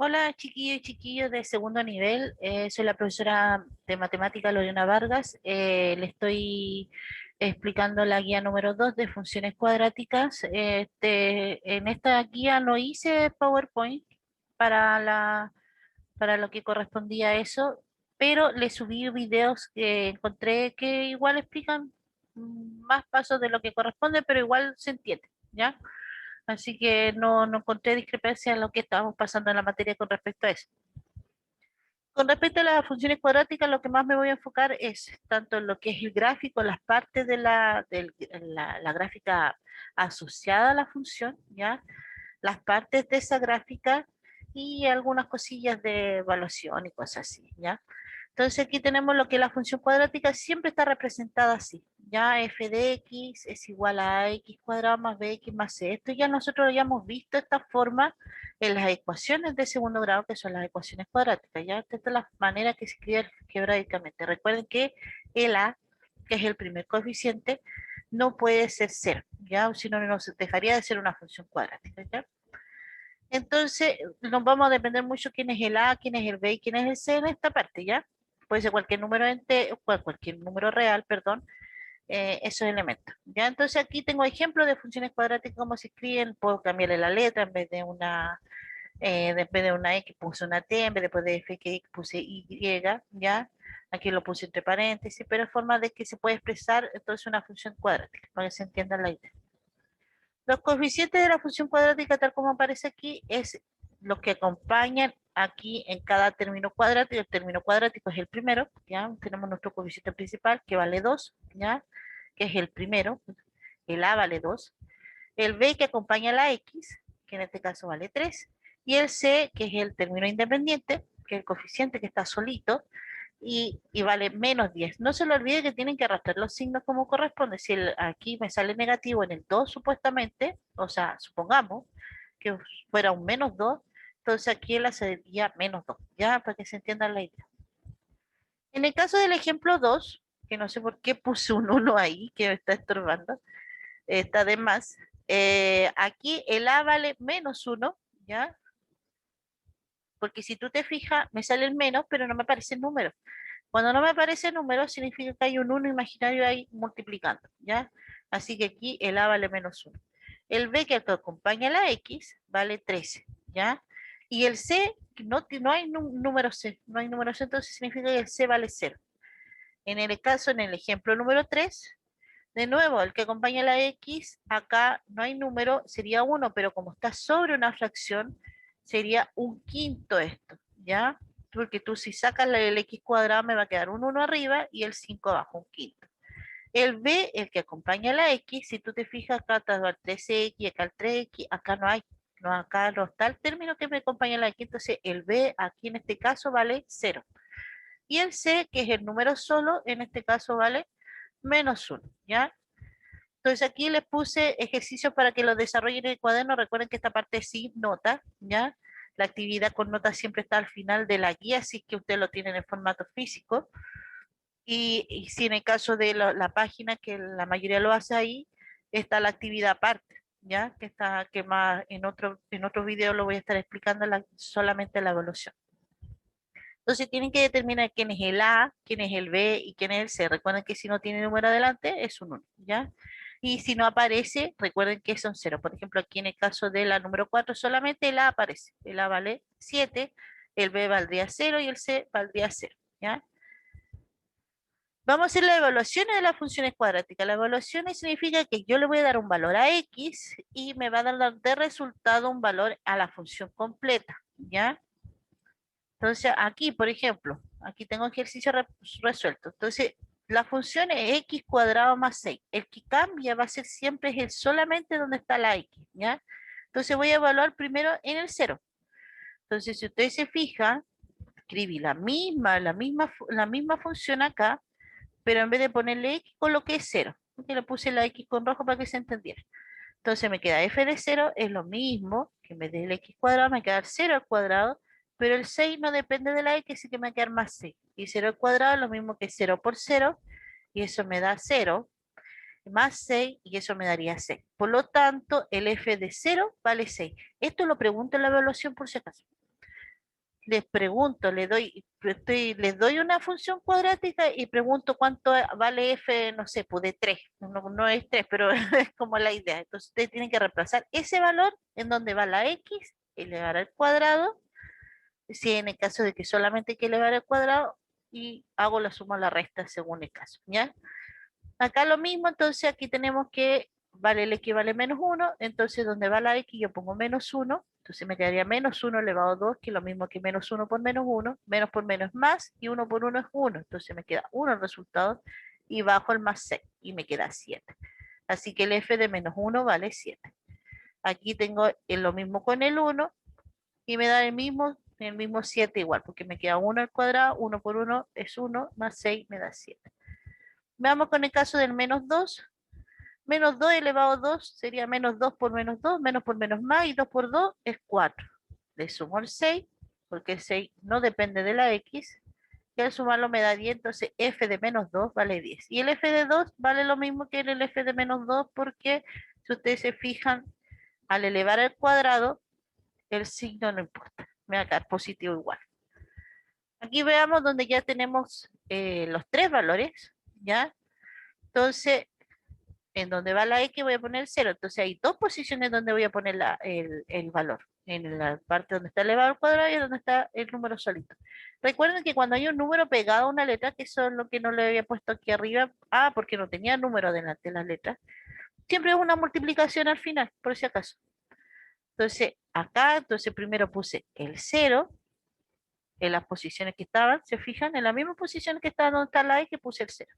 Hola, chiquillos y chiquillos de segundo nivel. Soy la profesora de matemática Lorena Vargas. Le estoy explicando la guía número 2 de funciones cuadráticas. En esta guía no hice PowerPoint para para lo que correspondía a eso, pero le subí videos que encontré que igual explican más pasos de lo que corresponde, pero igual se entiende, ¿ya? Así que no encontré discrepancia en lo que estábamos pasando en la materia con respecto a eso. Con respecto a las funciones cuadráticas, lo que más me voy a enfocar es tanto en lo que es el gráfico, las partes de la gráfica asociada a la función, ¿ya? Las partes de esa gráfica y algunas cosillas de evaluación y cosas así, ¿ya? Entonces aquí tenemos lo que la función cuadrática siempre está representada así. Ya f de x es igual a x cuadrado más bx más c. Esto ya nosotros ya hemos visto esta forma en las ecuaciones de segundo grado, que son las ecuaciones cuadráticas. Ya esta es la manera que se escribe algebraicamente. Recuerden que el a, que es el primer coeficiente, no puede ser cero, ya, si no nos dejaría de ser una función cuadrática, ¿ya? Entonces, nos vamos a depender mucho quién es el A, quién es el B y quién es el C en esta parte, ¿ya? Puede ser cualquier número cualquier número real, perdón, esos elementos. ¿Ya? Entonces aquí tengo ejemplos de funciones cuadráticas, cómo se escriben, puedo cambiarle la letra en vez de una X puse una T, en vez de f que X puse Y, ¿ya? Aquí lo puse entre paréntesis, pero es forma de que se puede expresar entonces una función cuadrática, para que se entienda la idea. Los coeficientes de la función cuadrática, tal como aparece aquí, es lo que acompañan aquí en cada término cuadrático. El término cuadrático es el primero, ¿ya? Tenemos nuestro coeficiente principal que vale 2, ¿ya? Que es el primero. El A vale 2. El B que acompaña a la X, que en este caso vale 3. Y el C, que es el término independiente, que es el coeficiente que está solito, y vale menos 10. No se le olvide que tienen que arrastrar los signos como corresponde. Si aquí me sale negativo en el 2 supuestamente, o sea, supongamos que fuera un menos 2, entonces aquí la sería menos 2, ya para que se entienda la idea. En el caso del ejemplo 2, que no sé por qué puse un uno ahí, que me está estorbando, está de más, aquí el A vale menos uno, ¿ya? Porque si tú te fijas, me sale el menos, pero no me aparece el número. Cuando no me aparece el número, significa que hay un uno imaginario ahí multiplicando, ¿ya? Así que aquí el A vale menos uno. El B que acompaña a la X vale 13, ¿ya? Y el C, no hay número C, no hay número C, entonces significa que el C vale cero. En el caso, en el ejemplo número 3, de nuevo, el que acompaña a la X, acá no hay número, sería uno, pero como está sobre una fracción, sería un quinto esto, ¿ya? Porque tú si sacas el X cuadrado me va a quedar un uno arriba y el 5 abajo, un quinto. El B, el que acompaña a la X, si tú te fijas, acá está el 13X, acá el 3X, acá no hay, no, acá no está el término que me acompaña a la X, entonces el B aquí en este caso vale cero. Y el C, que es el número solo, en este caso vale menos uno, ¿ya? Entonces aquí les puse ejercicios para que los desarrollen en el cuaderno. Recuerden que esta parte sí nota, ¿ya? La actividad con nota siempre está al final de la guía, así que usted lo tiene en el formato físico. Y si en el caso de la página, que la mayoría lo hace ahí, está la actividad aparte, ¿ya? Que más en otro video lo voy a estar explicando solamente la evaluación. Entonces tienen que determinar quién es el A, quién es el B y quién es el C. Recuerden que si no tiene número adelante es un 1, ¿ya? Y si no aparece, recuerden que son 0. Por ejemplo, aquí en el caso de la número 4 solamente el A aparece. El A vale 7, el B valdría 0 y el C valdría 0, ¿ya? Vamos a hacer las evaluaciones de las funciones cuadráticas. Las evaluaciones significa que yo le voy a dar un valor a X y me va a dar de resultado un valor a la función completa, ¿ya? Entonces, aquí, por ejemplo, aquí tengo ejercicio resuelto. Entonces, la función es x cuadrado más 6. El que cambia va a ser siempre es el solamente donde está la x, ¿ya? Entonces voy a evaluar primero en el cero. Entonces, si ustedes se fijan, escribí la misma función acá, pero en vez de ponerle x, coloqué cero. Porque le puse la x con rojo para que se entendiera. Entonces me queda f de cero es lo mismo, que en vez del x cuadrado me queda 0 al cuadrado, pero el 6 no depende de la x, así que me va a quedar más 6. Y 0 al cuadrado es lo mismo que 0 por 0, y eso me da 0, más 6, y eso me daría 6. Por lo tanto, el f de cero vale 6. Esto lo pregunto en la evaluación por si acaso. les pregunto, les doy una función cuadrática y pregunto cuánto vale f, no sé, pues de 3. No, no es 3, pero es como la idea. Entonces ustedes tienen que reemplazar ese valor en donde va la x, elevar al cuadrado, si en el caso de que solamente hay que elevar al cuadrado, y hago la suma o la resta según el caso, ¿ya? Acá lo mismo, entonces aquí tenemos que vale el x vale menos 1, entonces donde va la x yo pongo menos 1, entonces me quedaría menos 1 elevado a 2, que es lo mismo que menos 1 por menos por menos es más, y 1 por 1 es 1, entonces me queda 1 el resultado, y bajo el más 6, y me queda 7. Así que el f de menos 1 vale 7. Aquí tengo lo mismo con el 1, y me da el mismo 7 igual, porque me queda 1 al cuadrado, 1 por 1 es 1, más 6 me da 7. Veamos con el caso del menos 2. Menos 2 elevado a 2 sería menos 2 por menos más, y 2 por 2 es 4. Le sumo el 6, porque el 6 no depende de la x, y al sumarlo me da 10, entonces f de menos 2 vale 10. Y el f de 2 vale lo mismo que el f de menos 2, porque si ustedes se fijan, al elevar al cuadrado, el signo no importa, me va a quedar positivo igual. Aquí veamos donde ya tenemos los tres valores, ¿ya? Entonces, en donde va la X voy a poner 0. Entonces hay dos posiciones donde voy a poner el valor. En la parte donde está elevado al cuadrado y donde está el número solito. Recuerden que cuando hay un número pegado a una letra, que eso es lo que no le había puesto aquí arriba, porque no tenía número delante de las letras, siempre es una multiplicación al final, por si acaso. Entonces, acá, entonces primero puse el 0 en las posiciones que estaban, se fijan, en la misma posición que estaba donde está la X, puse el 0.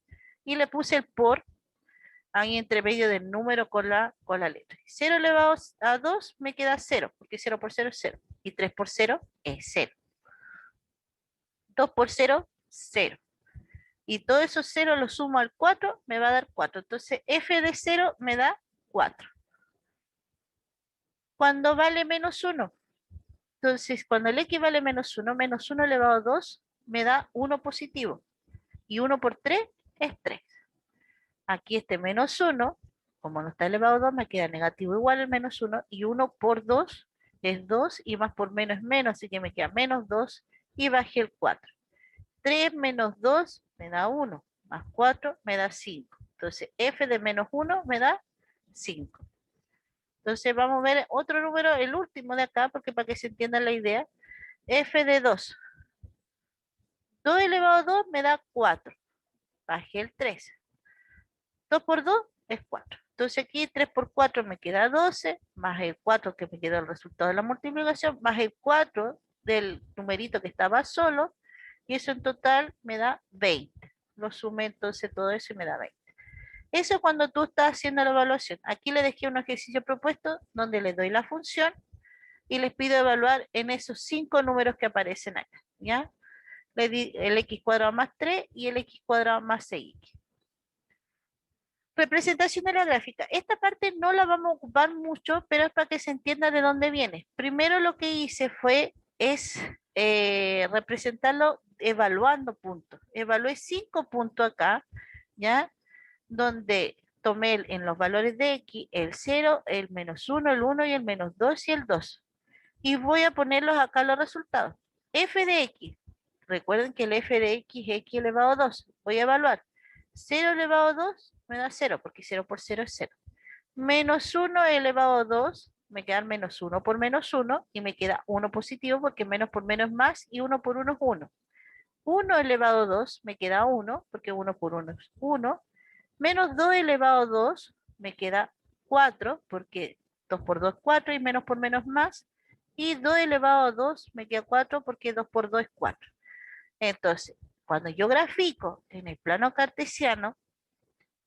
Y le puse el por ahí entre medio del número con la letra. 0 elevado a 2 me queda 0, porque 0 por 0 es 0. Y 3 por 0 es 0. 2 por 0, 0. Y todo eso 0 lo sumo al 4, me va a dar 4. Entonces f de 0 me da 4. Cuando vale menos 1, entonces cuando el x vale menos 1 elevado a 2 me da 1 positivo. Y 1 por 3 es 3. Aquí este menos 1, como no está elevado a 2, me queda negativo igual el menos 1, y 1 por 2 es 2, y más por menos es menos, así que me queda menos 2, y bajé el 4. 3 menos 2 me da 1, más 4 me da 5. Entonces f de menos 1 me da 5. Entonces vamos a ver otro número, el último de acá, porque para que se entienda la idea. F de 2. 2 elevado a 2 me da 4. Bajé el 3. 2 por 2 es 4. Entonces aquí 3 por 4 me queda 12, más el 4 que me quedó el resultado de la multiplicación, más el 4 del numerito que estaba solo, y eso en total me da 20. Lo sumé entonces todo eso y me da 20. Eso cuando tú estás haciendo la evaluación. Aquí le dejé un ejercicio propuesto donde le doy la función y les pido evaluar en esos 5 números que aparecen acá, ¿ya? Le di el x cuadrado más 3 y el x cuadrado más 6x. Representación de la gráfica. Esta parte no la vamos a ocupar mucho, pero es para que se entienda de dónde viene. Primero lo que hice es representarlo evaluando puntos. Evalué 5 puntos acá, ¿ya? Donde tomé en los valores de x el 0, el menos 1, el 1 y el menos 2 y el 2. Y voy a ponerlos acá los resultados. F de x. Recuerden que el f de x es x elevado a 2. Voy a evaluar. 0 elevado a 2 me da 0, porque 0 por 0 es 0. Menos 1 elevado a 2, me queda menos 1 por menos 1, y me queda 1 positivo, porque menos por menos es más, y 1 por 1 es 1. 1 elevado a 2 me queda 1, porque 1 por 1 es 1. Menos 2 elevado a 2 me queda 4, porque 2 por 2 es 4, y menos por menos es más. Y 2 elevado a 2 me queda 4, porque 2 por 2 es 4. Entonces, cuando yo grafico en el plano cartesiano,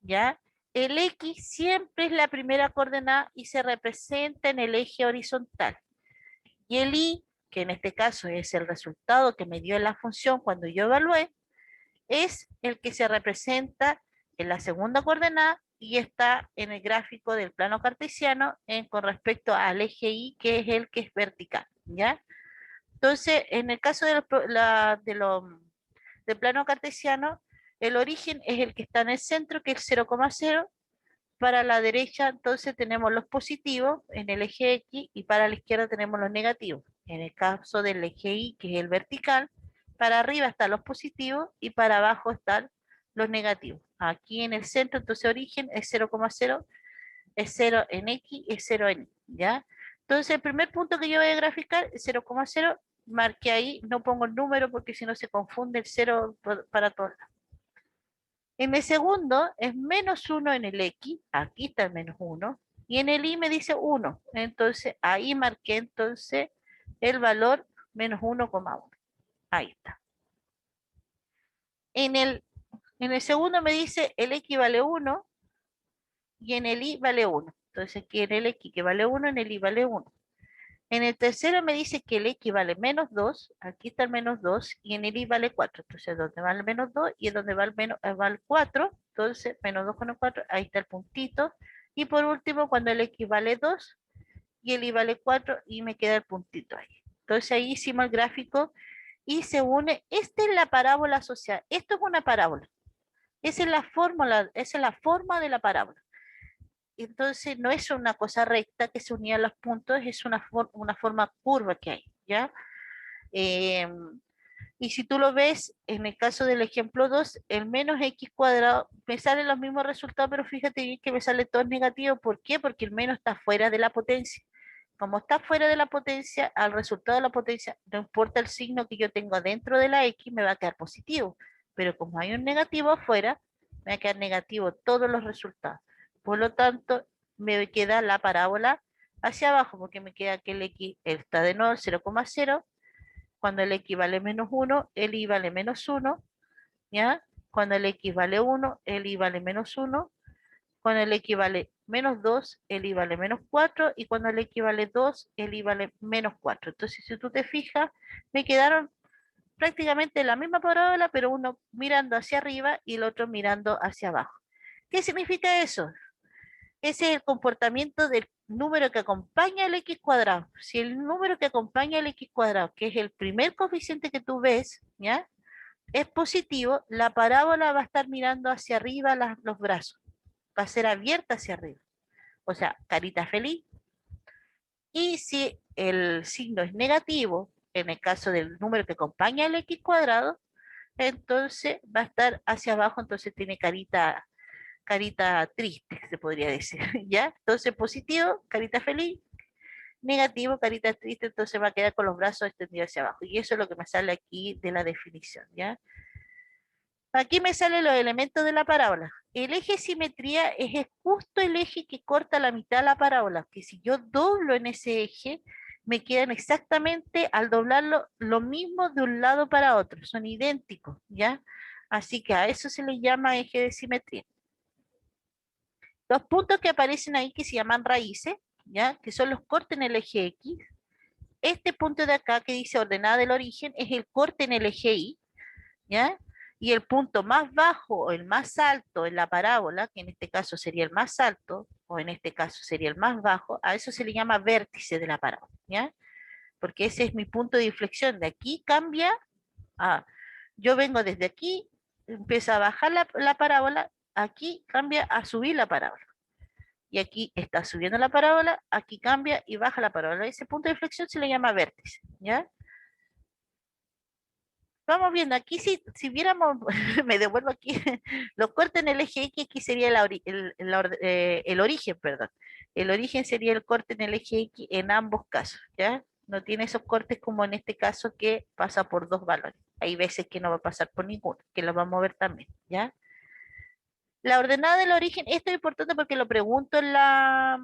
¿ya? El X siempre es la primera coordenada y se representa en el eje horizontal. Y el Y, que en este caso es el resultado que me dio la función cuando yo evalué, es el que se representa en la segunda coordenada y está en el gráfico del plano cartesiano con respecto al eje Y, que es el que es vertical, ¿ya? Entonces, en el caso del plano cartesiano, el origen es el que está en el centro, que es 0,0, para la derecha entonces tenemos los positivos en el eje X y para la izquierda tenemos los negativos. En el caso del eje Y, que es el vertical, para arriba están los positivos y para abajo están los negativos. Aquí en el centro, entonces origen es 0,0, es 0 en X, es 0 en Y, ¿ya? Entonces el primer punto que yo voy a graficar es 0,0, marqué ahí, no pongo el número porque si no se confunde el 0 para todos. En el segundo es -1 en el X, aquí está el -1, y en el Y me dice 1. Entonces ahí marqué entonces el valor -1,1. Ahí está. En el, en el segundo me dice el X vale 1 y en el Y vale 1. Entonces aquí en el X que vale 1, en el Y vale 1. En el tercero me dice que el X vale -2, aquí está el -2, y en el Y vale 4. Entonces, ¿dónde va el -2? Y es donde va va el 4. Entonces, -2 con el 4, ahí está el puntito. Y por último, cuando el X vale 2 y el Y vale 4, y me queda el puntito ahí. Entonces, ahí hicimos el gráfico y se une. Esta es la parábola asociada. Esto es una parábola. Esa es la fórmula, esa es la forma de la parábola. Entonces no es una cosa recta que se unía a los puntos, es una forma curva que hay, ¿ya? Eh, y si tú lo ves, en el caso del ejemplo 2, el menos x cuadrado, me salen los mismos resultados, pero fíjate bien que me sale todo negativo. ¿Por qué? Porque el menos está fuera de la potencia. Como está fuera de la potencia, al resultado de la potencia, no importa el signo que yo tengo dentro de la x, me va a quedar positivo. Pero como hay un negativo afuera, me va a quedar negativo todos los resultados. Por lo tanto, me queda la parábola hacia abajo, porque me queda que el x está de nuevo 0,0. Cuando el x vale -1, el y vale -1, ¿ya? Cuando el x vale 1, el y vale -1. Cuando el x vale -2, el y vale -4. Y cuando el x vale 2, el y vale -4. Entonces, si tú te fijas, me quedaron prácticamente la misma parábola, pero uno mirando hacia arriba y el otro mirando hacia abajo. ¿Qué significa eso? Ese es el comportamiento del número que acompaña al x cuadrado. Si el número que acompaña al x cuadrado, que es el primer coeficiente que tú ves, ¿ya? Es positivo, la parábola va a estar mirando hacia arriba los brazos. Va a ser abierta hacia arriba. O sea, carita feliz. Y si el signo es negativo, en el caso del número que acompaña al x cuadrado, entonces va a estar hacia abajo, entonces tiene carita triste, se podría decir, ¿ya? Entonces positivo, carita feliz, negativo, carita triste, entonces va a quedar con los brazos extendidos hacia abajo. Y eso es lo que me sale aquí de la definición, ¿ya? Aquí me salen los elementos de la parábola. El eje de simetría es justo el eje que corta la mitad de la parábola, que si yo doblo en ese eje, me quedan exactamente al doblarlo lo mismo de un lado para otro, son idénticos, ¿ya? Así que a eso se le llama eje de simetría. Los puntos que aparecen ahí que se llaman raíces, ¿ya? Que son los cortes en el eje X. Este punto de acá que dice ordenada del origen es el corte en el eje Y, ¿ya? Y el punto más bajo o el más alto en la parábola, que en este caso sería el más alto, o en este caso sería el más bajo, a eso se le llama vértice de la parábola, ¿ya? Porque ese es mi punto de inflexión. De aquí cambia a, yo vengo desde aquí, empieza a bajar la parábola, aquí cambia a subir la parábola. Y aquí está subiendo la parábola, aquí cambia y baja la parábola. Ese punto de inflexión se le llama vértice, ¿ya? Vamos viendo, aquí si viéramos, me devuelvo aquí, los cortes en el eje X, aquí sería el origen, perdón. El origen sería el corte en el eje X en ambos casos, ¿ya? No tiene esos cortes como en este caso que pasa por dos valores. Hay veces que no va a pasar por ninguno, que lo vamos a ver también, ¿ya? La ordenada del origen, esto es importante porque lo pregunto en la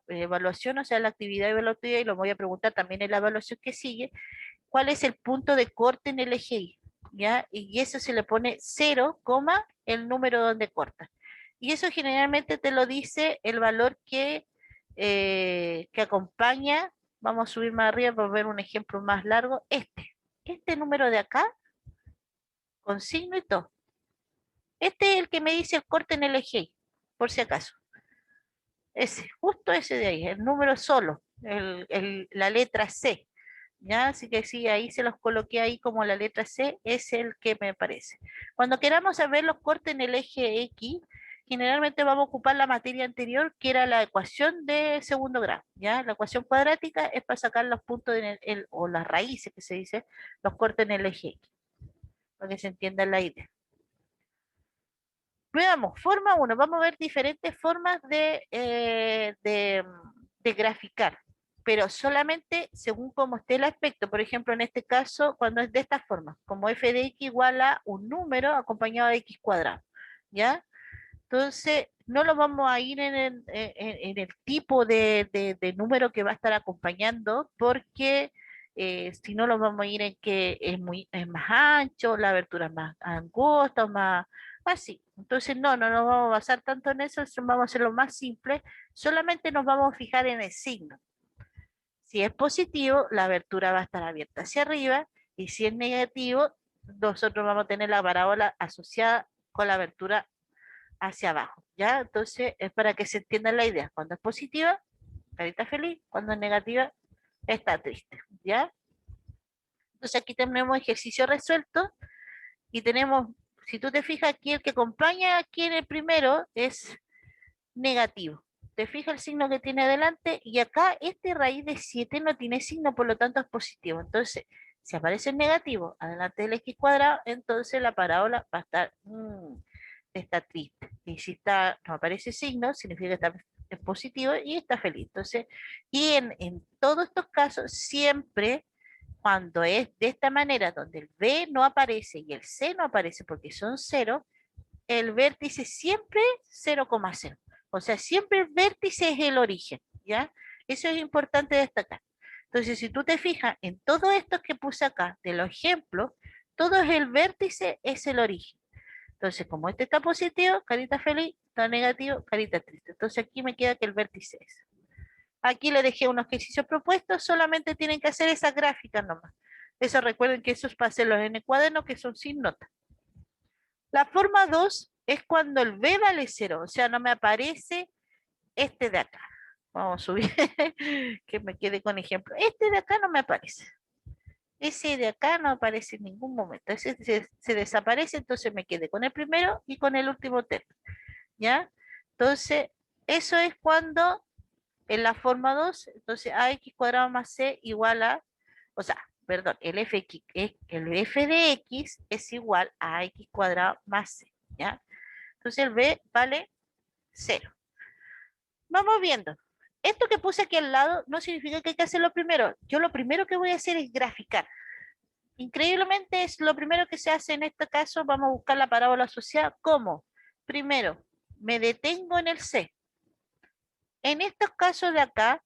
evaluación, o sea, en la actividad evaluativa, y lo voy a preguntar también en la evaluación que sigue, cuál es el punto de corte en el eje Y, ¿ya? Y eso se le pone 0, el número donde corta. Y eso generalmente te lo dice el valor que acompaña, vamos a subir más arriba para ver un ejemplo más largo, este número de acá, con signo y todo. Este es el que me dice el corte en el eje Y, por si acaso. Ese, justo ese de ahí, el número solo, la letra C. ¿Ya? Así que sí, ahí se los coloqué ahí como la letra C, es el que me parece. Cuando queramos saber los cortes en el eje X, generalmente vamos a ocupar la materia anterior, que era la ecuación de segundo grado, ¿ya? La ecuación cuadrática es para sacar los puntos o las raíces, que se dice, los cortes en el eje X, para que se entienda la idea. Veamos, forma uno. Vamos a ver diferentes formas de graficar, pero solamente según cómo esté el aspecto. Por ejemplo, en este caso, cuando es de esta forma, como f de x igual a un número acompañado de x cuadrado, ¿ya? Entonces, no lo vamos a ir en el tipo de número que va a estar acompañando, porque si no lo vamos a ir en que es más ancho, la abertura es más angosta, o más así. Entonces, no nos vamos a basar tanto en eso, vamos a hacerlo más simple, solamente nos vamos a fijar en el signo. Si es positivo, la abertura va a estar abierta hacia arriba, y si es negativo, nosotros vamos a tener la parábola asociada con la abertura hacia abajo, ¿ya? Entonces es para que se entienda la idea. Cuando es positiva, carita feliz; cuando es negativa, está triste, ¿ya? Entonces aquí tenemos ejercicio resuelto y tenemos, si tú te fijas aquí, el que acompaña aquí en el primero es negativo. Te fijas el signo que tiene adelante, y acá este raíz de 7 no tiene signo, por lo tanto es positivo. Entonces, si aparece el negativo adelante del x cuadrado, entonces la parábola va a estar, está triste. Y si no aparece signo, significa que es positivo y está feliz. Entonces, y en todos estos casos, siempre cuando es de esta manera, donde el B no aparece y el C no aparece porque son cero, el vértice siempre es 0,0. O sea, siempre el vértice es el origen, ¿ya? Eso es importante destacar. Entonces, si tú te fijas en todos estos que puse acá, de los ejemplos, todo es el vértice, es el origen. Entonces, como este está positivo, carita feliz; está negativo, carita triste. Entonces aquí me queda que el vértice es. Aquí le dejé unos ejercicios propuestos, solamente tienen que hacer esas gráficas nomás. Eso, recuerden que eso es para hacerlos en el cuaderno, que son sin nota. La forma 2 es cuando el B vale 0, o sea, no me aparece este de acá. Vamos a subir, que me quede con ejemplo. Este de acá no me aparece. Ese de acá no aparece en ningún momento. Ese se desaparece, entonces me quedé con el primero y con el último término, ¿ya? Entonces, eso es cuando en la forma 2, entonces ax cuadrado más c igual a, o sea, perdón, el f de x es igual a x cuadrado más c, ¿ya? Entonces el b vale 0. Vamos viendo. Esto que puse aquí al lado no significa que hay que hacerlo primero. Yo lo primero que voy a hacer es graficar. Increíblemente es lo primero que se hace en este caso. Vamos a buscar la parábola asociada. ¿Cómo? Primero, me detengo en el C. En estos casos de acá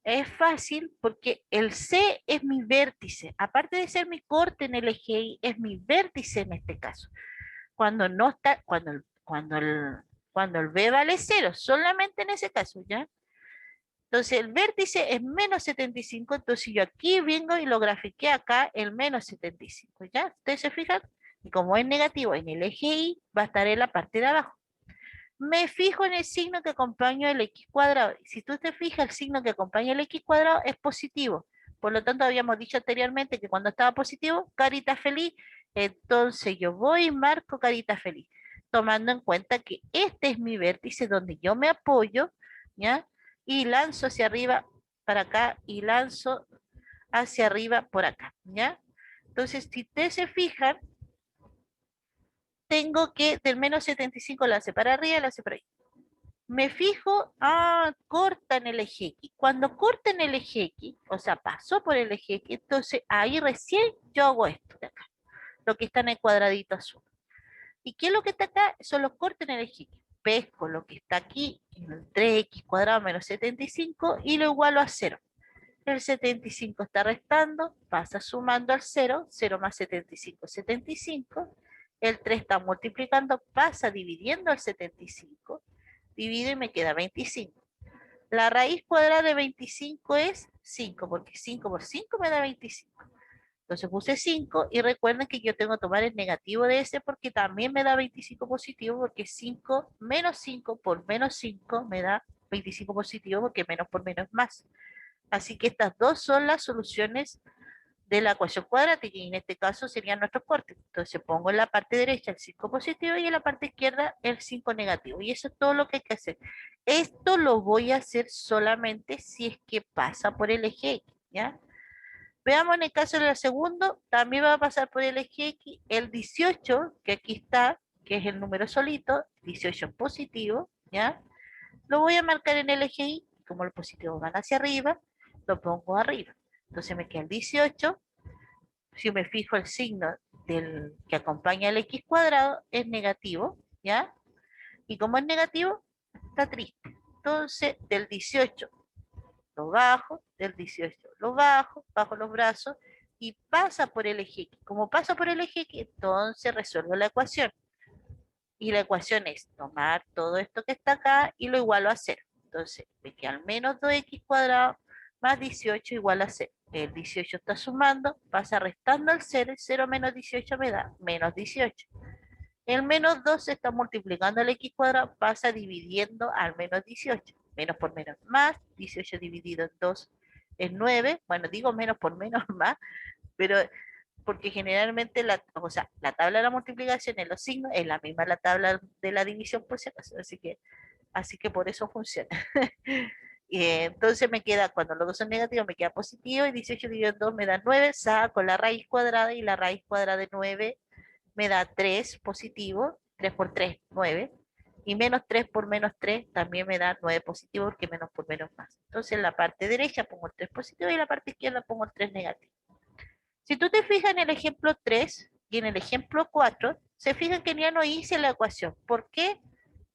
es fácil porque el C es mi vértice. Aparte de ser mi corte en el eje Y, es mi vértice en este caso. Cuando no está, cuando el B vale 0, solamente en ese caso, ¿ya? Entonces el vértice es menos 75, entonces yo aquí vengo y lo grafiqué acá el menos 75, ¿ya? Ustedes se fijan, y como es negativo en el eje Y, va a estar en la parte de abajo. Me fijo en el signo que acompaña el x cuadrado. Si tú te fijas, el signo que acompaña el x cuadrado es positivo. Por lo tanto, habíamos dicho anteriormente que cuando estaba positivo, carita feliz. Entonces yo voy y marco carita feliz, tomando en cuenta que este es mi vértice donde yo me apoyo, ¿ya? Y lanzo hacia arriba para acá y lanzo hacia arriba por acá, ¿ya? Entonces, si ustedes se fijan, tengo que del menos 75 la hace para arriba y la hace para ahí. Me fijo, corta en el eje X. Cuando corta en el eje X, o sea, pasó por el eje X, entonces ahí recién yo hago esto de acá, lo que está en el cuadradito azul. ¿Y qué es lo que está acá? Son los cortes en el eje X. Pesco lo que está aquí, en el 3x cuadrado menos 75, y lo igualo a 0. El 75 está restando, pasa sumando al 0, 0 más 75, 75. El 3 está multiplicando, pasa dividiendo al 75, divido y me queda 25. La raíz cuadrada de 25 es 5, porque 5 por 5 me da 25. Entonces puse 5 y recuerden que yo tengo que tomar el negativo de ese porque también me da 25 positivo, porque 5 menos 5 por menos 5 me da 25 positivo, porque menos por menos es más. Así que estas dos son las soluciones de la ecuación cuadrática, y en este caso serían nuestros cortes. Entonces pongo en la parte derecha el 5 positivo y en la parte izquierda el 5 negativo. Y eso es todo lo que hay que hacer. Esto lo voy a hacer solamente si es que pasa por el eje X, ¿ya? Veamos en el caso del segundo, también va a pasar por el eje X el 18, que aquí está, que es el número solito, 18 positivo, ¿ya? Lo voy a marcar en el eje Y, como los positivos van hacia arriba, lo pongo arriba. Entonces me queda el 18. Si me fijo el signo del que acompaña el x cuadrado, es negativo, ¿ya? Y como es negativo, está triste. Entonces, del 18 lo bajo, del 18 lo bajo, bajo los brazos y pasa por el eje X. Como pasa por el eje X, entonces resuelvo la ecuación. Y la ecuación es tomar todo esto que está acá y lo igualo a 0. Entonces, me queda al menos 2x cuadrado más 18 igual a 0. El 18 está sumando, pasa restando al 0, el 0 menos 18 me da menos 18. El menos 2 se está multiplicando el x cuadrado, pasa dividiendo al menos 18. Menos por menos más, 18 dividido en 2 es 9. Bueno, digo menos por menos más, pero porque generalmente o sea, la tabla de la multiplicación en los signos es la misma la tabla de la división por si acaso, así que por eso funciona. Y entonces me queda, cuando los dos son negativos, me queda positivo y 18 dividido en 2 me da 9, saco la raíz cuadrada y la raíz cuadrada de 9 me da 3 positivo, 3 por 3, 9. Y menos 3 por menos 3 también me da 9 positivo porque menos por menos más. Entonces en la parte derecha pongo el 3 positivo y en la parte izquierda pongo el 3 negativo. Si tú te fijas en el ejemplo 3 y en el ejemplo 4, se fijan que ya no hice la ecuación. ¿Por qué?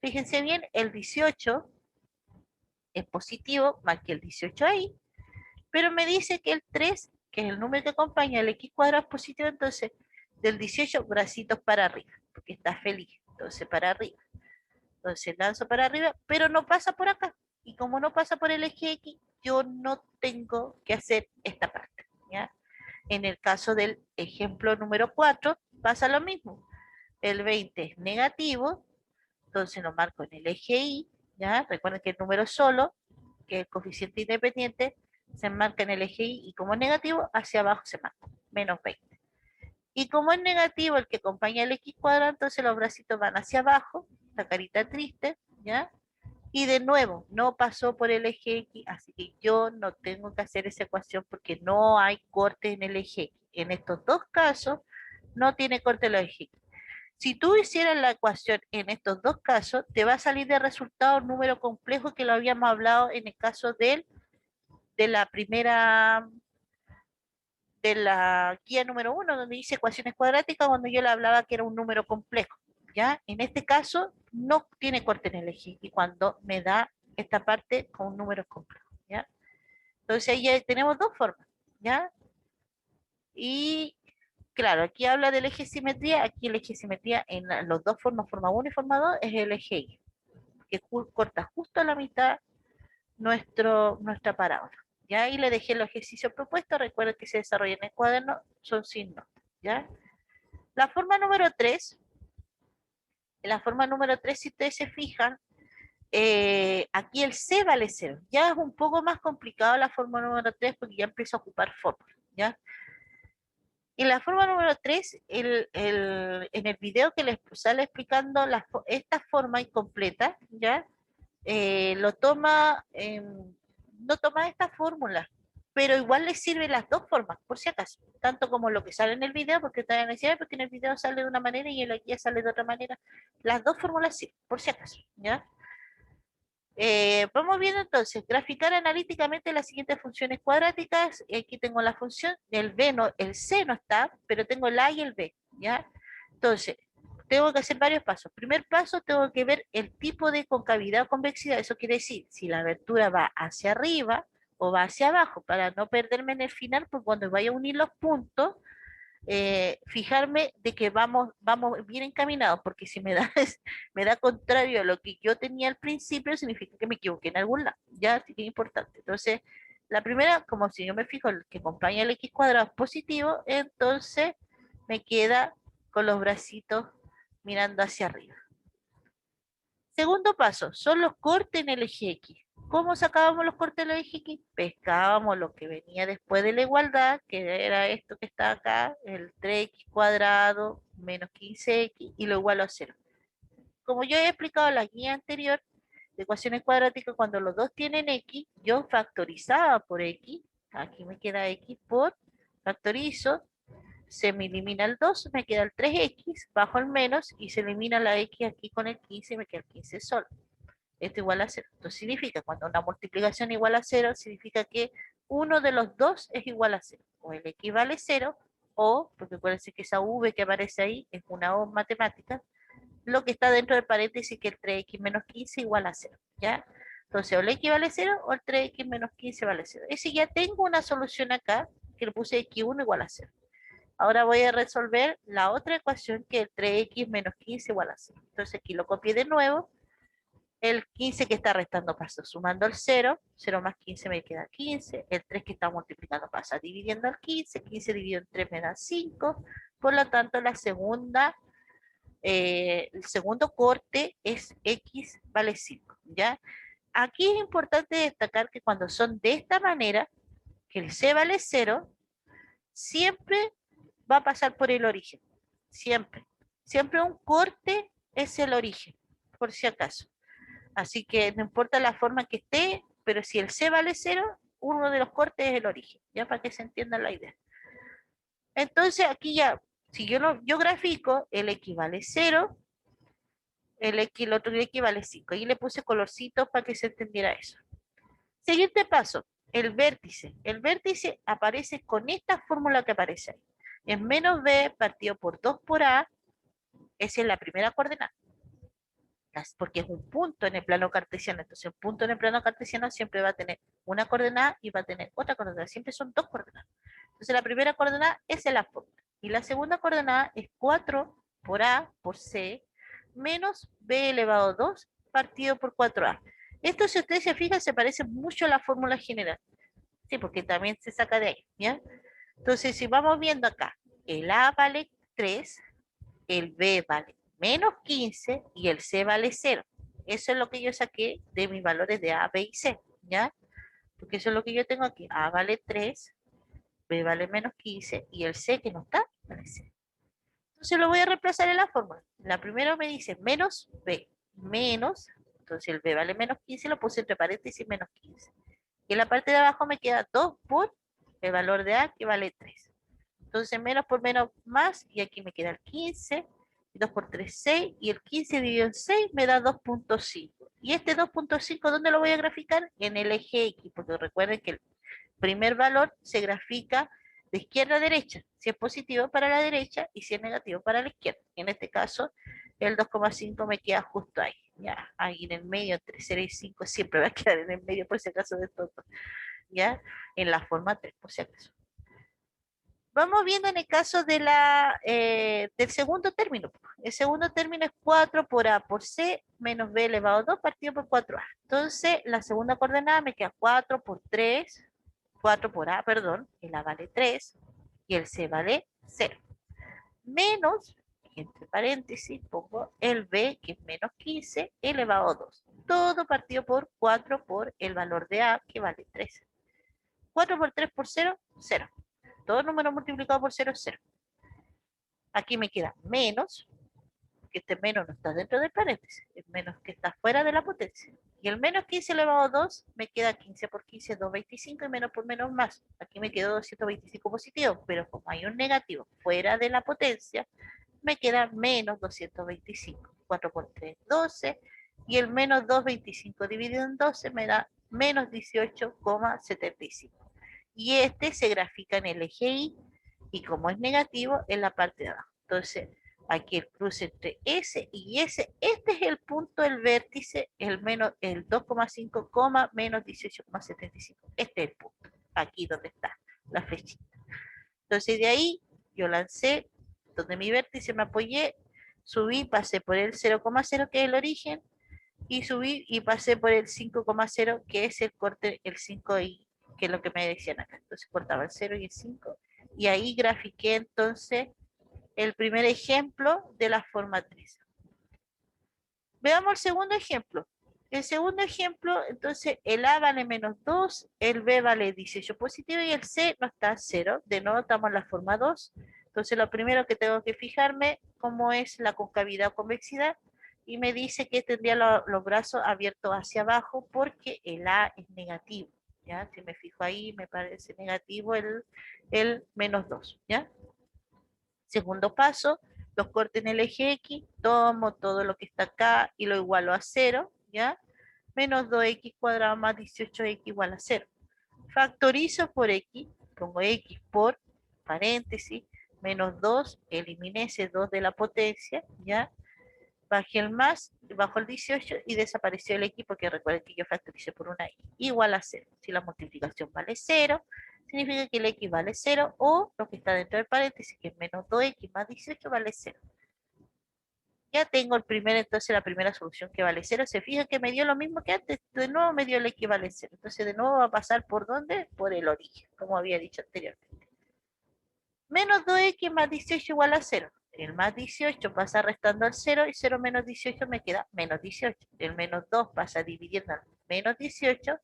Fíjense bien, el 18 es positivo, marqué el 18 ahí, pero me dice que el 3, que es el número que acompaña el x cuadrado, es positivo, entonces del 18 bracitos para arriba, porque está feliz, entonces para arriba. Entonces lanzo para arriba, pero no pasa por acá. Y como no pasa por el eje X, yo no tengo que hacer esta parte, ¿ya? En el caso del ejemplo número 4, pasa lo mismo. El 20 es negativo, entonces lo marco en el eje Y, ¿ya? Recuerden que el número solo, que es el coeficiente independiente, se marca en el eje Y, y como es negativo, hacia abajo se marca, menos 20. Y como es negativo el que acompaña el x cuadrado, entonces los bracitos van hacia abajo, la carita triste, ¿ya? Y de nuevo, no pasó por el eje X, así que yo no tengo que hacer esa ecuación porque no hay corte en el eje X. En estos dos casos, no tiene corte en el eje X. Si tú hicieras la ecuación en estos dos casos, te va a salir de resultado un número complejo que lo habíamos hablado en el caso de la primera, de la guía número 1, donde dice ecuaciones cuadráticas, cuando yo le hablaba que era un número complejo. ¿Ya? En este caso, no tiene corte en el eje, y cuando me da esta parte con números complejos. ¿Ya? Entonces ahí ya tenemos dos formas. ¿Ya? Y claro, aquí habla del eje simetría, aquí el eje simetría en las dos formas, forma 1 y forma 2, es el eje Y, que corta justo a la mitad nuestra parábola. ¿Ya? Ahí le dejé el ejercicio propuesto, recuerden que se desarrolla en el cuaderno, son sin nota. ¿Ya? La forma número 3, en la forma número 3, si ustedes se fijan, aquí el C vale 0. Ya es un poco más complicado la forma número 3 porque ya empiezo a ocupar fórmulas. ¿Ya? En la forma número 3, en el video que les sale explicando esta forma incompleta, ¿ya? Lo toma, no toma esta fórmula, pero igual les sirve las dos formas, por si acaso, tanto como lo que sale en el video, porque también decía, porque en el video sale de una manera y en la guía sale de otra manera. Las dos fórmulas sí, por si acaso, ¿ya? Vamos viendo entonces, graficar analíticamente las siguientes funciones cuadráticas. Aquí tengo la función del B, no, el C no está, pero tengo el A y el B, ¿ya? Entonces, tengo que hacer varios pasos. Primer paso, tengo que ver el tipo de concavidad o convexidad. Eso quiere decir si la abertura va hacia arriba o va hacia abajo, para no perderme en el final, porque cuando vaya a unir los puntos, fijarme de que vamos bien encaminados, porque si me da, me da contrario a lo que yo tenía al principio, significa que me equivoqué en algún lado, ya, así que es importante. Entonces, la primera, como si yo me fijo el que acompaña el x cuadrado es positivo, entonces me queda con los bracitos mirando hacia arriba. Segundo paso, son los cortes en el eje X. ¿Cómo sacábamos los cortes de los ejes X? Pescábamos lo que venía después de la igualdad, que era esto que está acá, el 3x cuadrado menos 15x, y lo igualo a cero. Como yo he explicado en la guía anterior de ecuaciones cuadráticas, cuando los dos tienen x, yo factorizaba por x, aquí me queda x por, factorizo, se me elimina el 2, me queda el 3x, bajo el menos, y se elimina la x aquí con el 15, y me queda el 15 solo. Esto igual a cero. Entonces significa, cuando una multiplicación igual a cero, significa que uno de los dos es igual a cero. O el x vale cero, o, porque acuérdense que esa v que aparece ahí es una o matemática, lo que está dentro del paréntesis que el 3x menos 15 igual a cero, ¿ya? Entonces, o el x vale cero o el 3x menos 15 vale cero. Es decir, ya tengo una solución acá, que le puse x1 igual a cero. Ahora voy a resolver la otra ecuación, que el 3x menos 15 igual a cero. Entonces aquí lo copié de nuevo, el 15 que está restando pasa sumando el 0, 0 más 15 me queda 15, el 3 que está multiplicando pasa dividiendo el 15, 15 dividido en 3 me da 5, por lo tanto la segunda, el segundo corte es x vale 5, ¿ya? Aquí es importante destacar que cuando son de esta manera, que el c vale 0, siempre va a pasar por el origen, siempre. Siempre un corte es el origen, por si acaso. Así que no importa la forma que esté, pero si el C vale cero, uno de los cortes es el origen, ya para que se entienda la idea. Entonces aquí ya, si yo grafico, el X vale 0, el otro X vale 5. Y le puse colorcitos para que se entendiera eso. Siguiente paso, el vértice. El vértice aparece con esta fórmula que aparece ahí. Es menos B partido por 2 por A, esa es la primera coordenada, porque es un punto en el plano cartesiano. Entonces, un punto en el plano cartesiano siempre va a tener una coordenada y va a tener otra coordenada. Siempre son dos coordenadas. Entonces, la primera coordenada es la fórmula. Y la segunda coordenada es 4 por A por C menos B elevado a 2 partido por 4A. Esto, si ustedes se fijan, se parece mucho a la fórmula general. Sí, porque también se saca de ahí, ¿ya? Entonces, si vamos viendo acá, el A vale 3, el B vale menos 15 y el C vale 0. Eso es lo que yo saqué de mis valores de A, B y C, ¿ya? Porque eso es lo que yo tengo aquí. A vale 3, B vale menos 15 y el C que no está, vale 0. Entonces lo voy a reemplazar en la fórmula. La primera me dice menos B, menos, entonces el B vale menos 15, lo puse entre paréntesis menos 15. Y en la parte de abajo me queda 2 por el valor de A que vale 3. Entonces menos por menos más, y aquí me queda el 15, 2 por 3, 6, y el 15 dividido en 6 me da 2.5. Y este 2.5, ¿dónde lo voy a graficar? En el eje X, porque recuerden que el primer valor se grafica de izquierda a derecha, si es positivo para la derecha y si es negativo para la izquierda. En este caso, el 2,5 me queda justo ahí, ya, ahí en el medio, entre 0 y 5, siempre va a quedar en el medio por si acaso de todo, ya, en la forma 3, por si acaso. Vamos viendo en el caso de del segundo término. El segundo término es 4 por A por C menos B elevado a 2 partido por 4A. Entonces, la segunda coordenada me queda 4 por 3, 4 por A, perdón, el A vale 3 y el C vale 0. Menos, entre paréntesis, pongo el B, que es menos 15, elevado a 2. Todo partido por 4 por el valor de A, que vale 3. 4 por 3 por 0, 0. Todo número multiplicado por 0 es 0. Aquí me queda menos, que este menos no está dentro del paréntesis, es menos que está fuera de la potencia. Y el menos 15 elevado a 2 me queda 15 por 15, 225, y menos por menos más. Aquí me quedó 225 positivo, pero como hay un negativo fuera de la potencia, me queda menos 225. 4 por 3, 12, y el menos 225 dividido en 12 me da menos 18,75. Y este se grafica en el eje y como es negativo, en la parte de abajo. Entonces, aquí el cruce entre S y S, este es el punto del vértice, el 2,5, menos 18,75. Este es el punto, aquí donde está la flechita. Entonces, de ahí yo lancé, donde mi vértice me apoyé, subí, pasé por el 0,0, que es el origen, y subí y pasé por el 5,0, que es el corte, el 5 y que es lo que me decían acá. Entonces cortaba el 0 y el 5, y ahí grafiqué entonces el primer ejemplo de la forma 3. Veamos el segundo ejemplo. El segundo ejemplo, entonces el A vale menos 2, el B vale 18 positivo y el C no está a 0. De nuevo estamos en la forma 2. Entonces lo primero que tengo que fijarme cómo es la concavidad o convexidad y me dice que tendría los brazos abiertos hacia abajo porque el A es negativo. ¿Ya? Si me fijo ahí me parece negativo el menos 2. ¿Ya? Segundo paso, los cortes en el eje X, tomo todo lo que está acá y lo igualo a 0, ¿ya? Menos 2x cuadrado más 18x igual a 0. Factorizo por x, pongo x por paréntesis, menos 2, eliminé ese 2 de la potencia, ¿ya? Bajé el más, bajo el 18 y desapareció el x porque recuerden que yo factoricé por una x. Igual a 0. Si la multiplicación vale 0, significa que el x vale 0 o lo que está dentro del paréntesis, que es menos 2x más 18 vale 0. Ya tengo el primer, entonces la primera solución que vale 0. Se fija que me dio lo mismo que antes. De nuevo me dio el x vale 0. Entonces de nuevo va a pasar por ¿dónde? Por el origen, como había dicho anteriormente. Menos 2x más 18 igual a 0. El más 18 pasa restando al 0 y 0 menos 18 me queda menos 18. El menos 2 pasa dividiendo al menos 18,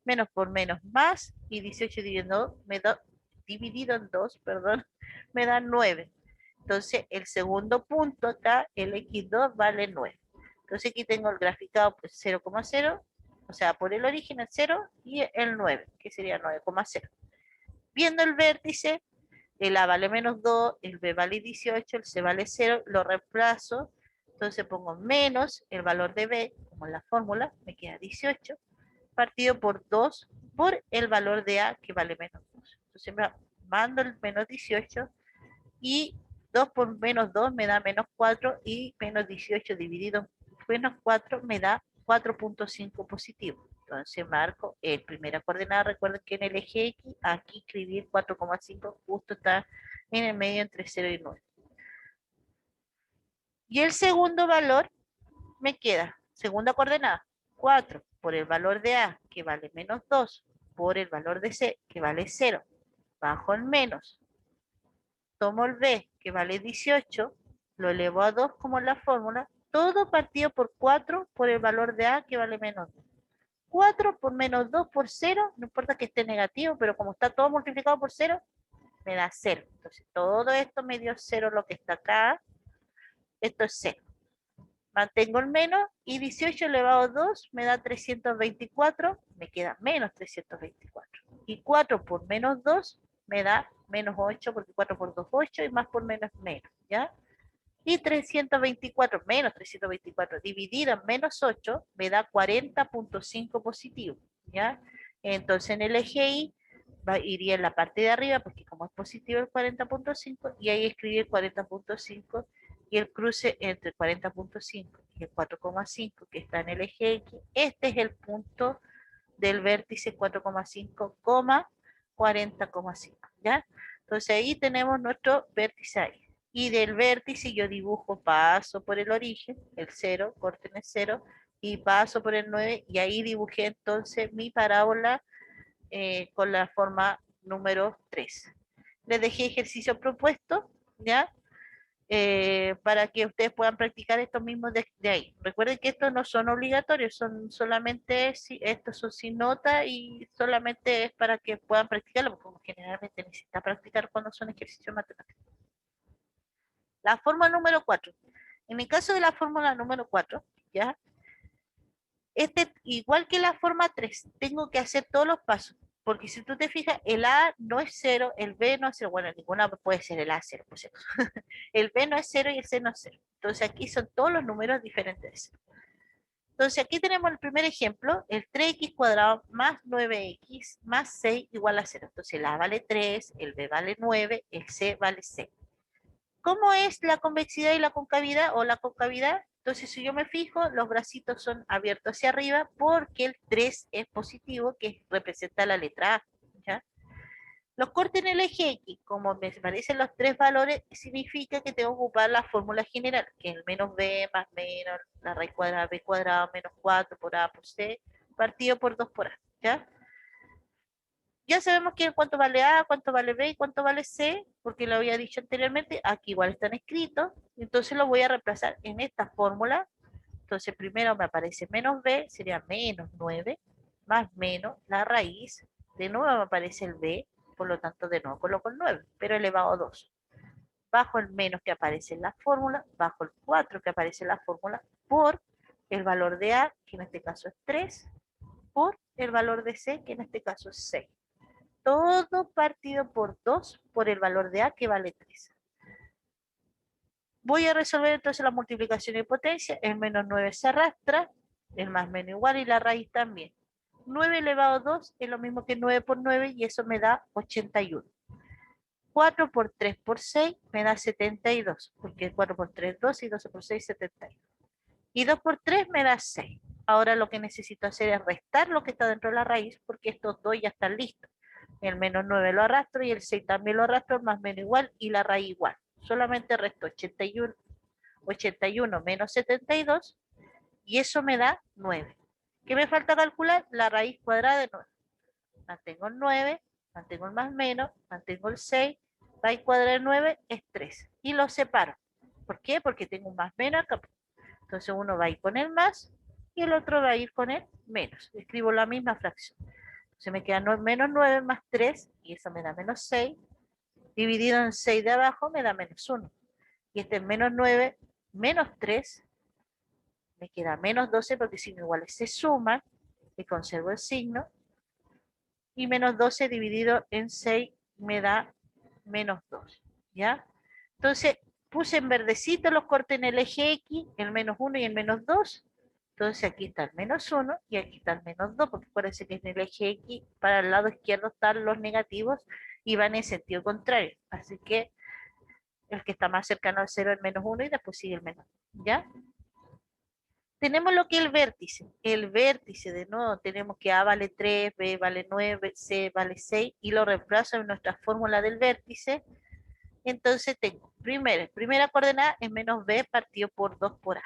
menos por menos más, y 18 dividido en 2, perdón, me da 9. Entonces el segundo punto acá, el x2 vale 9. Entonces aquí tengo el graficado pues 0,0, o sea, por el origen el 0 y el 9, que sería 9,0. Viendo el vértice, el A vale menos 2, el B vale 18, el C vale 0, lo reemplazo, entonces pongo menos el valor de B, como en la fórmula, me queda 18, partido por 2 por el valor de A, que vale menos 2. Entonces me mando el menos 18 y 2 por menos 2 me da menos 4 y menos 18 dividido en menos 4 me da 4,5 positivo. Entonces marco el primera coordenada. Recuerden que en el eje X, aquí escribir 4,5 justo está en el medio entre 0 y 9. Y el segundo valor me queda, segunda coordenada, 4 por el valor de A, que vale menos 2, por el valor de C, que vale 0, bajo el menos, tomo el B, que vale 18, lo elevo a 2 como en la fórmula, todo partido por 4 por el valor de A, que vale menos 2. 4 por menos 2 por 0, no importa que esté negativo, pero como está todo multiplicado por 0, me da 0. Entonces todo esto me dio 0 lo que está acá, esto es 0. Mantengo el menos y 18 elevado a 2 me da 324, me queda menos 324. Y 4 por menos 2 me da menos 8, porque 4 por 2 8 y más por menos menos, ¿ya? Y 324 menos 324 dividido en menos 8 me da 40,5 positivo, ¿ya? Entonces en el eje Y iría en la parte de arriba, porque como es positivo el 40,5, y ahí escribir 40,5 y el cruce entre 40,5 y el 4,5 que está en el eje X, este es el punto del vértice 4,5, 40,5, ¿ya? Entonces ahí tenemos nuestro vértice ahí. Y del vértice yo dibujo, paso por el origen, el 0, corten el 0, y paso por el 9, y ahí dibujé entonces mi parábola con la forma número 3. Les dejé ejercicio propuesto, ¿ya? Para que ustedes puedan practicar estos mismos de ahí. Recuerden que estos no son obligatorios, son solamente, estos son sin nota y solamente es para que puedan practicarlo, porque como generalmente necesitan practicar cuando son ejercicios matemáticos. La fórmula número 4. En el caso de la fórmula número 4, ¿ya? Igual que la forma 3, tengo que hacer todos los pasos, porque si tú te fijas, el A no es 0, el B no es 0, bueno, ninguna puede ser el A 0, por cierto. El B no es 0 y el C no es 0. Entonces aquí son todos los números diferentes de 0. Entonces aquí tenemos el primer ejemplo, el 3x cuadrado más 9x más 6 igual a 0. Entonces el A vale 3, el B vale 9, el C vale 6. ¿Cómo es la convexidad y la concavidad o la concavidad? Entonces, si yo me fijo, los bracitos son abiertos hacia arriba porque el 3 es positivo, que representa la letra A. ¿Ya? Los cortes en el eje X, como me parecen los tres valores, significa que tengo que ocupar la fórmula general, que es el menos B más menos la raíz cuadrada B cuadrado menos 4 por A por C, partido por 2 por A. ¿Ya? Ya sabemos que cuánto vale A, cuánto vale B y cuánto vale C, porque lo había dicho anteriormente, aquí igual están escritos, entonces lo voy a reemplazar en esta fórmula Entonces primero me aparece menos b, sería menos 9, más menos la raíz. De nuevo me aparece el b, por lo tanto de nuevo coloco el 9, pero elevado a 2. Bajo el menos que aparece en la fórmula, bajo el 4 que aparece en la fórmula, por el valor de a, que en este caso es 3, por el valor de c, que en este caso es 6. Todo partido por 2 por el valor de a, que vale 3. Voy a resolver entonces la multiplicación de potencia. El menos 9 se arrastra, el más menos igual y la raíz también. 9 elevado a 2 es lo mismo que 9 por 9 y eso me da 81. 4 por 3 por 6 me da 72, porque 4 por 3 es 12 y 12 por 6 72. Y 2 por 3 me da 6. Ahora lo que necesito hacer es restar lo que está dentro de la raíz, porque estos dos ya están listos. El menos 9 lo arrastro y el 6 también lo arrastro, más menos igual y la raíz igual. Solamente resto 81 menos 72 y eso me da 9. ¿Qué me falta calcular? La raíz cuadrada de 9. Mantengo el 9, mantengo el más menos, mantengo el 6, raíz cuadrada de 9 es 3. Y lo separo. ¿Por qué? Porque tengo un más menos acá. Entonces uno va a ir con el más y el otro va a ir con el menos. Escribo la misma fracción. Se me queda menos 9 más 3 y eso me da menos 6. Dividido en 6 de abajo me da menos 1. Y este es menos 9 menos 3 me queda menos 12 porque signos iguales se suman y conservo el signo. Y menos 12 dividido en 6 me da menos 2. ¿Ya? Entonces puse en verdecito los cortes en el eje X, el menos 1 y el menos 2. Entonces aquí está el menos 1 y aquí está el menos 2, porque parece que en el eje X para el lado izquierdo están los negativos y van en sentido contrario. Así que el que está más cercano al 0 es el menos 1 y después sigue el menos 2. ¿Ya? Tenemos lo que es el vértice. El vértice, de nuevo, tenemos que A vale 3, B vale 9, C vale 6 y lo reemplazo en nuestra fórmula del vértice. Entonces tengo primera coordenada es menos B partido por 2 por A.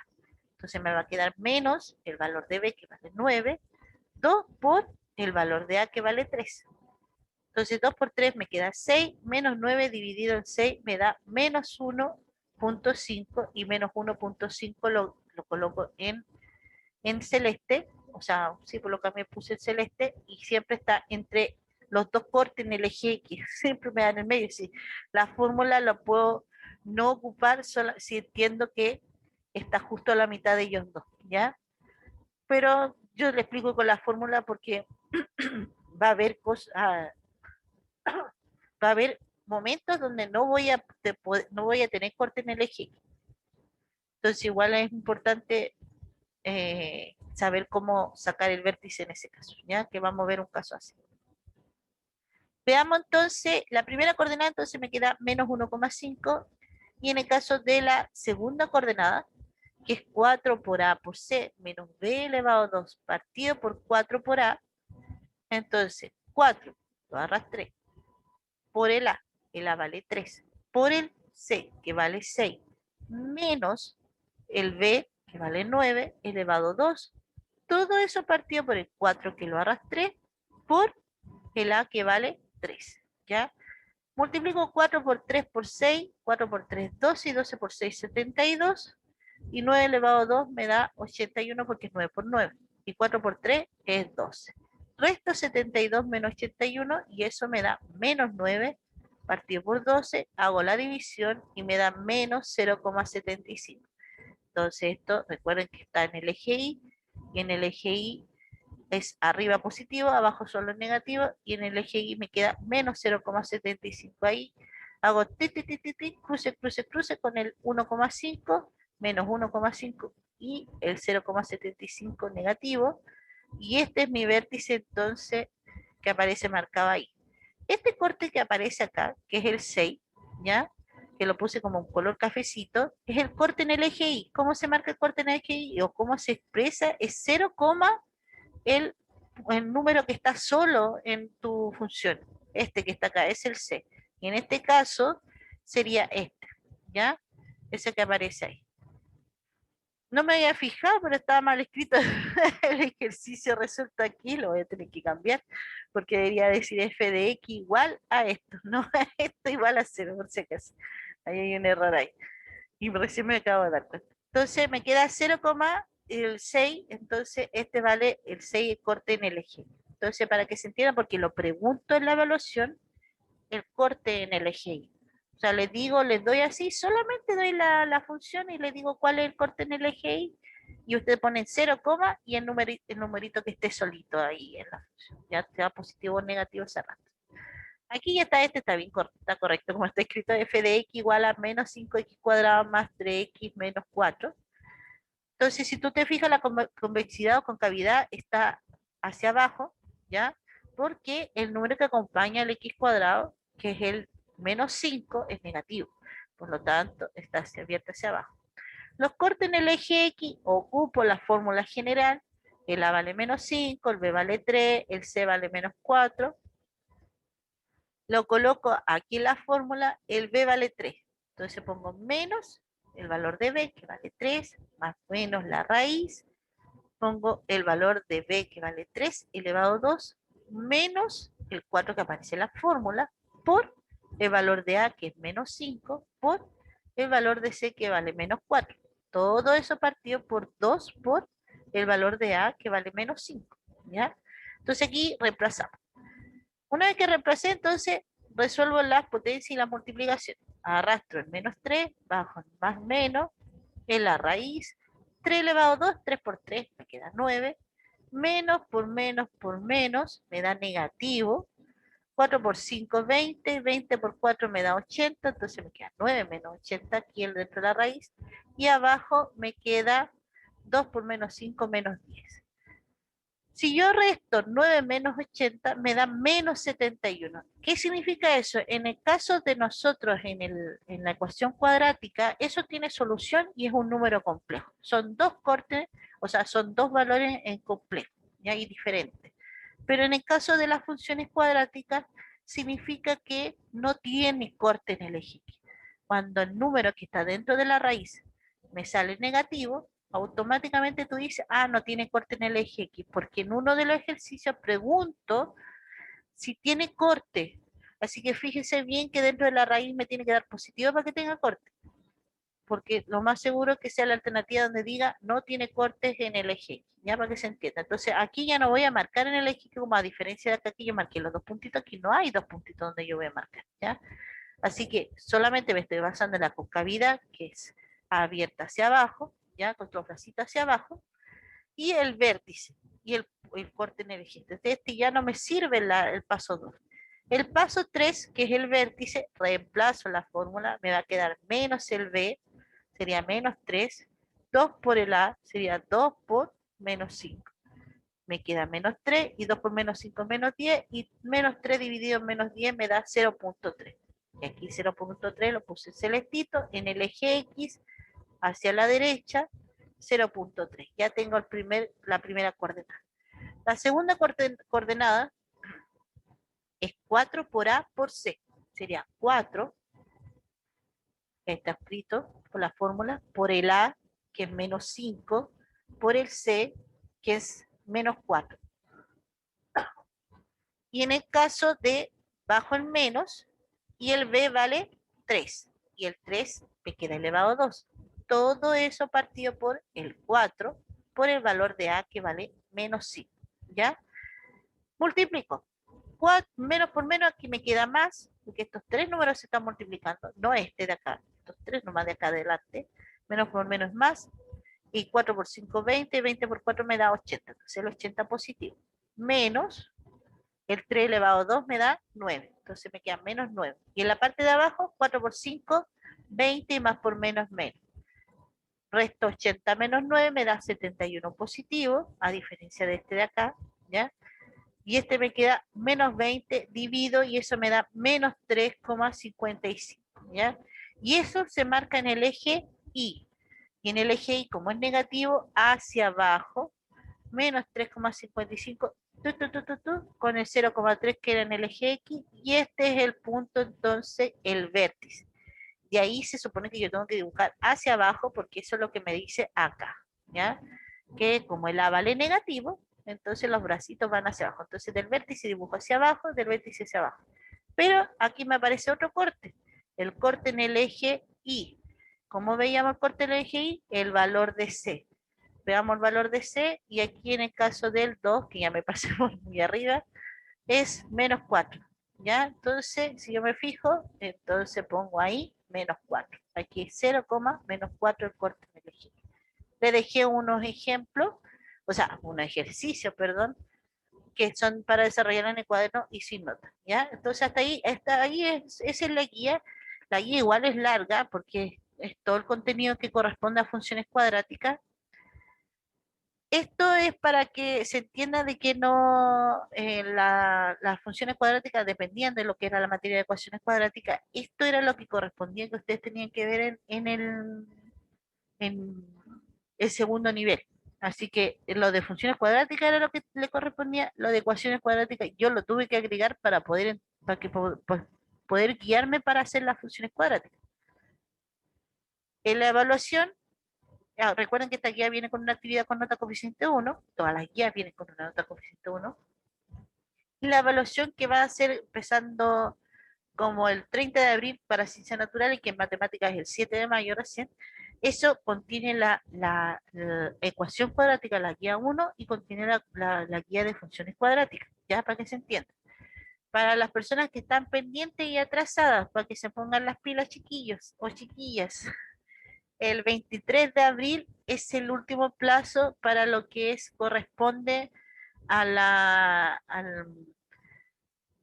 Entonces me va a quedar menos el valor de B que vale 9, 2 por el valor de A que vale 3. Entonces 2 por 3 me queda 6, menos 9 dividido en 6 me da menos 1.5 y menos 1.5 lo coloco en celeste, o sea, sí, por lo que me puse el celeste y siempre está entre los dos cortes en el eje X, siempre me da en el medio. Si la fórmula la puedo no ocupar solo, si entiendo que está justo a la mitad de ellos dos, ¿ya? Pero yo le explico con la fórmula porque va a haber cosas, va a haber momentos donde no voy a tener corte en el eje X. Entonces igual es importante saber cómo sacar el vértice en ese caso, ¿ya? Que vamos a ver un caso así. Veamos entonces, la primera coordenada entonces me queda menos 1,5 y en el caso de la segunda coordenada, que es 4 por A por C menos B elevado a 2 partido por 4 por A, entonces 4 lo arrastré por el A vale 3, por el C que vale 6, menos el B que vale 9 elevado a 2. Todo eso partido por el 4 que lo arrastré por el A que vale 3. ¿Ya? Multiplico 4 por 3 por 6, 4 por 3, 12 y 12 por 6, 72. Y 9 elevado a 2 me da 81 porque es 9 por 9. Y 4 por 3 es 12. Resto 72 menos 81 y eso me da menos 9 partido por 12. Hago la división y me da menos 0,75. Entonces esto, recuerden que está en el eje Y y en el eje Y es arriba positivo, abajo son los negativos y en el eje Y me queda menos 0,75. Ahí hago cruce, cruce, cruce con el 1,5, menos 1,5 y el 0,75 negativo. Y este es mi vértice entonces que aparece marcado ahí. Este corte que aparece acá, que es el 6, ¿ya? Que lo puse como un color cafecito, es el corte en el eje Y. ¿Cómo se marca el corte en el eje Y? O cómo se expresa, es 0, el, el número que está solo en tu función. Este que está acá es el C. Y en este caso sería este, ¿ya? Ese que aparece ahí. No me había fijado, pero estaba mal escrito el ejercicio resuelto aquí, lo voy a tener que cambiar, porque debería decir f de x igual a esto, no a esto igual a 0, por si acaso. Ahí hay un error ahí. Y recién me acabo de dar cuenta. Entonces me queda el 6, entonces este vale el 6 el corte en el eje. Entonces, para que se entienda, porque lo pregunto en la evaluación, el corte en el eje Y. O sea, les digo, les doy así, solamente doy la función y les digo cuál es el corte en el eje Y, y ustedes ponen 0, y el numerito que esté solito ahí en la función. Ya sea positivo o negativo ese rato. Aquí ya está, este está bien, está correcto, como está escrito, f de x igual a menos 5x cuadrado más 3x menos 4. Entonces, si tú te fijas, la convexidad o concavidad está hacia abajo, ¿ya? Porque el número que acompaña al x cuadrado, que es el menos 5, es negativo. Por lo tanto, está abierto hacia abajo. Los cortes en el eje X, ocupo la fórmula general. El A vale menos 5, el B vale 3, el C vale menos 4. Lo coloco aquí en la fórmula, el B vale 3. Entonces pongo menos el valor de B, que vale 3, más menos la raíz. Pongo el valor de B, que vale 3 elevado a 2, menos el 4 que aparece en la fórmula, por el valor de A, que es menos 5, por el valor de C, que vale menos 4. Todo eso partido por 2 por el valor de A, que vale menos 5. ¿Ya? Entonces aquí reemplazamos. Una vez que reemplacé, entonces resuelvo las potencias y la multiplicación. Arrastro el menos 3, bajo el más menos, en la raíz. 3 elevado a 2, 3 por 3, me queda 9. Menos por menos por menos, me da negativo. 4 por 5, 20. 20 por 4 me da 80, entonces me queda 9 menos 80 aquí dentro de la raíz. Y abajo me queda 2 por menos 5 menos 10. Si yo resto 9 menos 80, me da menos 71. ¿Qué significa eso? En el caso de nosotros, en la ecuación cuadrática, eso tiene solución y es un número complejo. Son dos cortes, o sea, son dos valores en complejo, ¿ya? Y diferentes. Pero en el caso de las funciones cuadráticas, significa que no tiene corte en el eje. Cuando el número que está dentro de la raíz me sale negativo, automáticamente tú dices, ah, no tiene corte en el eje X, porque en uno de los ejercicios pregunto si tiene corte. Así que fíjese bien que dentro de la raíz me tiene que dar positivo para que tenga corte, porque lo más seguro es que sea la alternativa donde diga no tiene cortes en el eje X, ya para que se entienda. Entonces aquí ya no voy a marcar en el eje X, como a diferencia de acá que yo marqué los dos puntitos, aquí no hay dos puntitos donde yo voy a marcar, ¿ya? Así que solamente me estoy basando en la concavidad, que es abierta hacia abajo, ya con los bracitos hacia abajo, y el vértice, y el corte en el eje. Entonces este ya no me sirve el paso 2. El paso 3, que es el vértice, reemplazo la fórmula, me va a quedar menos el B, sería menos 3, 2 por el A, sería 2 por menos 5. Me queda menos 3, y 2 por menos 5 menos 10, y menos 3 dividido en menos 10 me da 0.3. Y aquí 0.3 lo puse celestito en el eje X hacia la derecha, 0.3. Ya tengo la primera coordenada. La segunda coordenada es 4 por A por C. Sería 4, que está escrito por la fórmula, por el A, que es menos 5, por el C, que es menos 4. Y en el caso de bajo el menos, y el B vale 3, y el 3 me queda elevado a 2. Todo eso partido por el 4, por el valor de A, que vale menos 5. ¿Ya? Multiplico. 4, menos por menos, aquí me queda más, porque estos tres números se están multiplicando, no este de acá, estos tres nomás de acá adelante. Menos por menos más, y 4 por 5, 20, 20 por 4 me da 80, entonces el 80 positivo. Menos el 3 elevado a 2 me da 9, entonces me queda menos 9. Y en la parte de abajo, 4 por 5, 20, y más por menos menos. Resto 80 menos 9 me da 71 positivo, a diferencia de este de acá, ¿ya? Y este me queda menos 20 divido, y eso me da menos 3,55, ¿ya? Y eso se marca en el eje Y. Y en el eje Y, como es negativo, hacia abajo, menos 3,55, con el 0,3 que era en el eje X, y este es el punto, entonces, el vértice. De ahí se supone que yo tengo que dibujar hacia abajo, porque eso es lo que me dice acá, ¿ya? Que como el A vale negativo, entonces los bracitos van hacia abajo. Entonces del vértice dibujo hacia abajo, del vértice hacia abajo. Pero aquí me aparece otro corte, el corte en el eje Y. ¿Cómo veíamos el corte en el eje Y? El valor de C. Veamos el valor de C y aquí en el caso del 2, que ya me pasé por muy arriba, es menos 4. ¿Ya? Entonces, si yo me fijo, entonces pongo ahí menos 4. Aquí 0, menos 4 el corte me elegí. Le dejé unos ejemplos, o sea, un ejercicio, perdón, que son para desarrollar en el cuaderno y sin nota, ¿ya? Entonces hasta ahí esa es la guía. La guía igual es larga porque es todo el contenido que corresponde a funciones cuadráticas. Esto es para que se entienda de que no las funciones cuadráticas dependían de lo que era la materia de ecuaciones cuadráticas. Esto era lo que correspondía que ustedes tenían que ver en el segundo nivel. Así que lo de funciones cuadráticas era lo que le correspondía, lo de ecuaciones cuadráticas yo lo tuve que agregar para poder guiarme para hacer las funciones cuadráticas. En la evaluación, recuerden que esta guía viene con una actividad con nota coeficiente 1, todas las guías vienen con una nota coeficiente 1, y la evaluación que va a ser empezando como el 30 de abril para ciencias naturales, que en matemáticas es el 7 de mayo recién, eso contiene la ecuación cuadrática, la guía 1, y contiene la guía de funciones cuadráticas, ya para que se entienda. Para las personas que están pendientes y atrasadas, para que se pongan las pilas chiquillos o chiquillas, el 23 de abril es el último plazo para lo que corresponde a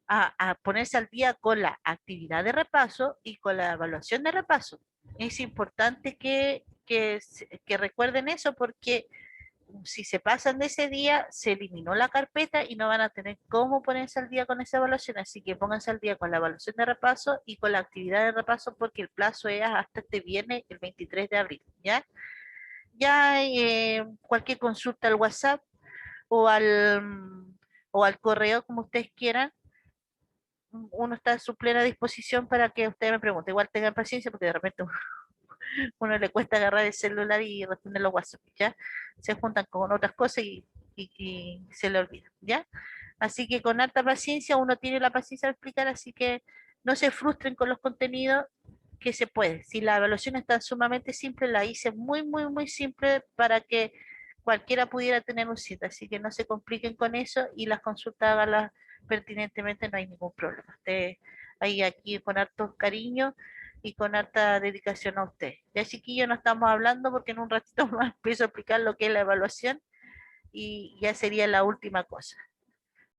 a ponerse al día con la actividad de repaso y con la evaluación de repaso. Es importante que recuerden eso porque si se pasan de ese día, se eliminó la carpeta y no van a tener cómo ponerse al día con esa evaluación. Así que pónganse al día con la evaluación de repaso y con la actividad de repaso porque el plazo es hasta este viernes, el 23 de abril. ¿Ya? Ya cualquier consulta al WhatsApp o o al correo, como ustedes quieran, uno está a su plena disposición para que usted me pregunte. Igual tengan paciencia porque de repente uno le cuesta agarrar el celular y responder los WhatsApp, ¿ya? Se juntan con otras cosas y se le olvida, ¿ya? Así que con alta paciencia uno tiene la paciencia de explicar, así que no se frustren con los contenidos que se puede. Si la evaluación es tan sumamente simple, la hice muy, muy, muy simple para que cualquiera pudiera tener un cita, así que no se compliquen con eso y las consultas háganlas pertinentemente, no hay ningún problema. Usted ahí aquí con harto cariño y con harta dedicación a usted. Ya chiquillos no estamos hablando porque en un ratito más empiezo a explicar lo que es la evaluación y ya sería la última cosa.